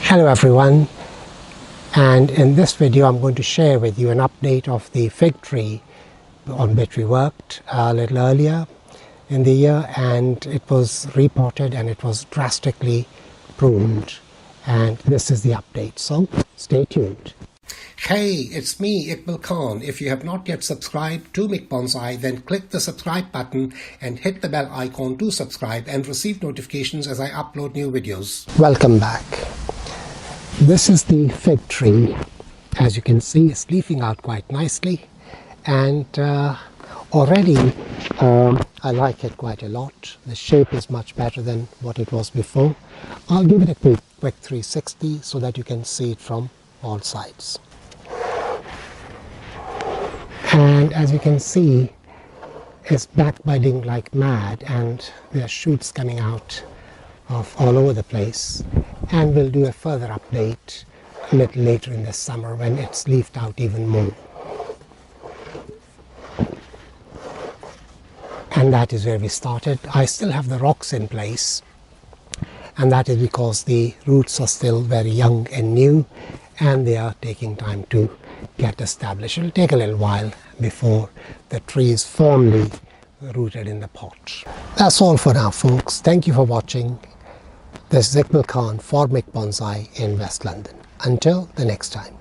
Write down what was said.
Hello everyone, and in this video I'm going to share with you an update of the fig tree on which we worked a little earlier in the year, and it was repotted and it was drastically pruned, and this is the update, so stay tuned. Hey, it's me, Iqbal Khan. If you have not yet subscribed to mikbonsai, then click the subscribe button and hit the bell icon to subscribe and receive notifications as I upload new videos. Welcome back. This is the fig tree. As you can see, it's leafing out quite nicely, and already I like it quite a lot. The shape is much better than what it was before. I'll give it a quick 360 so that you can see it from all sides. And as you can see, it's backbiting like mad, and there are shoots coming out of all over the place. And we'll do a further update a little later in the summer when it's leafed out even more. And that is where we started. I still have the rocks in place, and that is because the roots are still very young and new, and they are taking time to get established. It will take a little while before the tree is firmly rooted in the pot. That's all for now, folks. Thank you for watching. This is Iqbal Khan for mikbonsai in West London. Until the next time.